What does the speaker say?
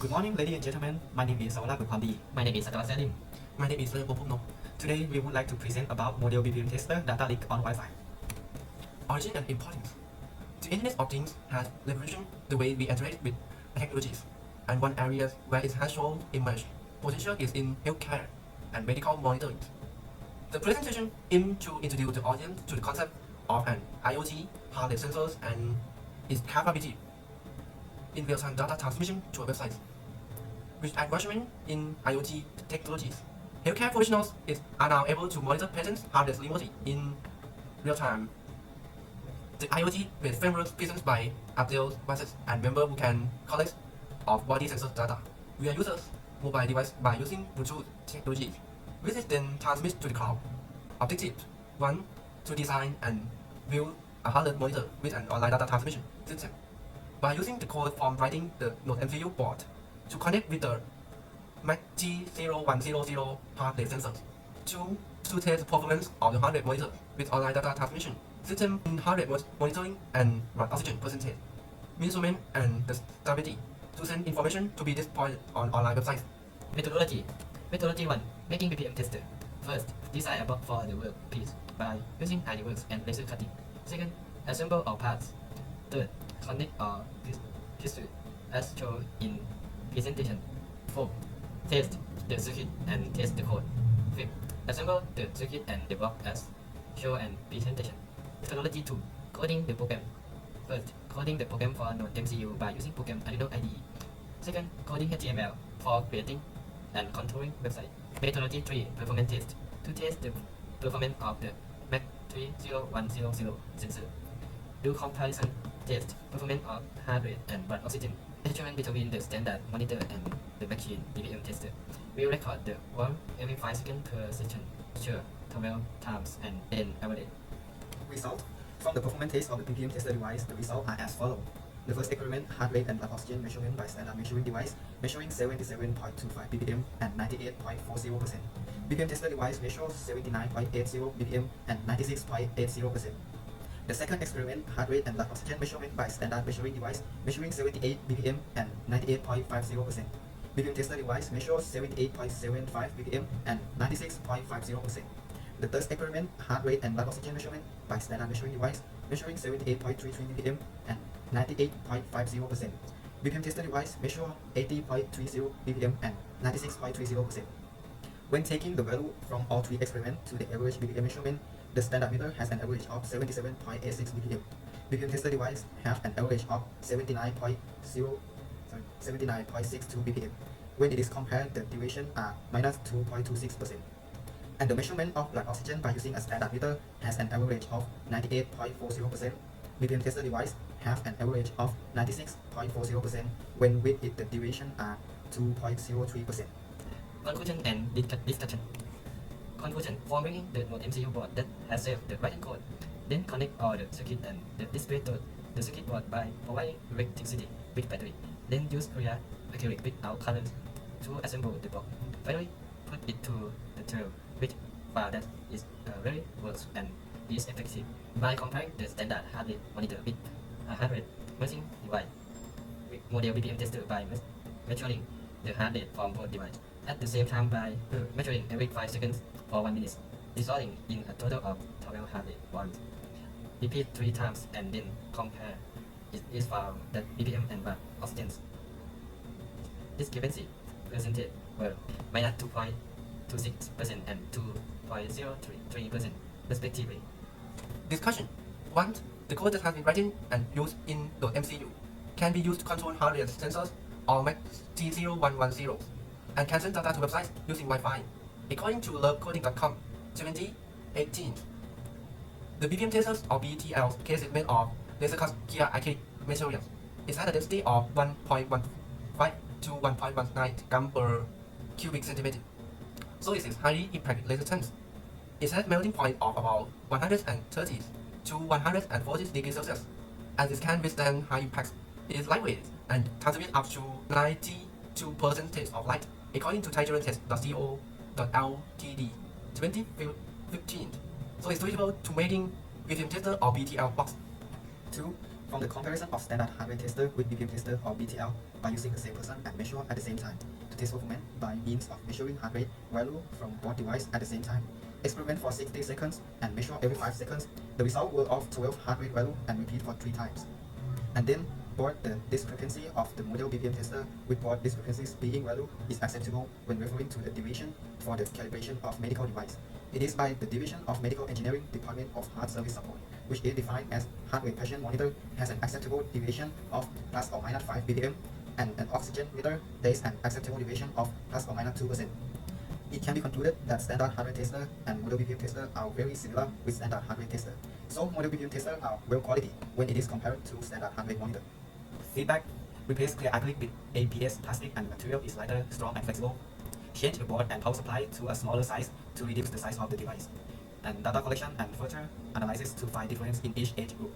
Good morning, ladies and gentlemen. My name is Sawala Gurkwamdi. My name is Salim. My name is Popopno. Today, we would like to present about model BPM tester data leak on Wi-Fi. Origin and importance. The Internet of Things has revolutionized the way we interact with technologies, and one area where it has shown emerged potential is in healthcare and medical monitoring. The presentation aims to introduce the audience to the concept of an IoT, hardware sensors, and its capability in real-time data transmission to a website. With advancement in IoT technologies, healthcare professionals are now able to monitor patients' heart rate remotely in real time. The IoT-based framework presents by Abdel devices and members who can collect of body sensor data via users' mobile device by using Bluetooth technology, which is then transmitted to the cloud. Objective 1. To design and build a heart rate monitor with an online data transmission system by using the code from writing the Node MCU board to connect with the MIGO2023 heart rate sensor. 2. To test the performance of the heart rate monitor with online data transmission system in heart rate monitoring and blood oxygen percentage, measurement and the stability to send information to be displayed on online websites. Methodology 1. Making BPM tester. First, design a box for the workpiece by using iWorks and laser cutting. Second, assemble all parts. Third, connect all pieces as shown in presentation. 4. Test the circuit and test the code. 5. Assemble the circuit and the block as shown in presentation. Methodology 2. Coding the program. First, coding the program for Node MCU by using program Arduino IDE. Second, coding HTML for creating and controlling website. Methodology 3. Performance test. To test the performance of the MIGO2023 sensor. Do comparison test performance of heart rate and blood oxygen. Measurement between the standard monitor and the machine BPM tester. We record the work every 5 seconds per session, sure 12 times and then average. Result. From the performance test of the BPM tester device, the results are as follows. The first experiment, heart rate and blood oxygen measurement by standard measuring device, measuring 77.25 BPM and 98.40%. BPM tester device measures 79.80 BPM and 96.80%. The second experiment, heart rate and blood oxygen measurement by standard measuring device, measuring 78 BPM and 98.50%. BPM tester device measures 78.75 BPM and 96.50%. The third experiment, heart rate and blood oxygen measurement by standard measuring device, measuring 78.33 BPM and 98.50%. BPM tester device measures 80.30 BPM and 96.30%. When taking the value from all three experiments to the average BPM measurement, the standard meter has an average of 77.86 BPM. BPM tester device has an average of 79.62 BPM. When it is compared, the deviation are minus 2.26%. And the measurement of blood oxygen by using a standard meter has an average of 98.40%. BPM tester device has an average of 96.40%. When with it, the deviation are 2.03%. Conclusion and discussion. Conclusion. Forming the Node MCU board that has saved the writing code, then connect all the circuit and the display to the circuit board by providing electricity with battery. Then use clear acrylic without colors to assemble the box. Finally, put it to the tail with file that is very works and is effective by comparing the standard heart rate monitor with a heart rate measuring device with model BPM tester by measuring the heart rate from both devices at the same time by measuring every 5 seconds for 1 minute, resulting in a total of 12 heart rate ones. Repeat 3 times and then compare. It is found that BPM and blood oxygen discrepancy percentage were minus 2.26% and 2.033% respectively. Discussion. 1. The code that has been written and used in the MCU can be used to control heart rate sensors or MIG0110 and can send data to websites using Wi-Fi. According to learncoding.com 2018, the BPM testers or BTL case is made of laser cut clear acrylic materials. It has a density of 1.15 to 1.19 gram per cubic centimeter, so it is highly impact resistant. It has melting point of about 130 to 140 degrees Celsius, and it can withstand high impacts. It is lightweight and transmits up to 92% of light, according to TigerTest.co.ltd 2015. So it's suitable to making BPM tester or BTL box. 2. From the comparison of standard hardware tester with BPM tester or BTL, by using the same person and measure at the same time to test performance by means of measuring heart rate value from both devices at the same time. Experiment for 60 seconds and measure every 5 seconds. The result will of 12 heart rate value and repeat for 3 times. And then both the discrepancy of the model BPM tester with both discrepancies being value is acceptable when referring to the deviation for the calibration of medical device. It is by the Division of Medical Engineering Department of Heart Service Support, which is defined as heart rate patient monitor has an acceptable deviation of plus or minus 5 BPM and an oxygen meter there is an acceptable deviation of plus or minus 2%. It can be concluded that standard heart rate tester and model BPM tester are very similar with standard heart rate tester. So model BPM tester are well quality when it is compared to standard heart rate monitor. Feedback: replace clear acrylic with ABS plastic and the material is lighter, strong and flexible. Change the board and power supply to a smaller size to reduce the size of the device. And data collection and further analysis to find difference in each age group.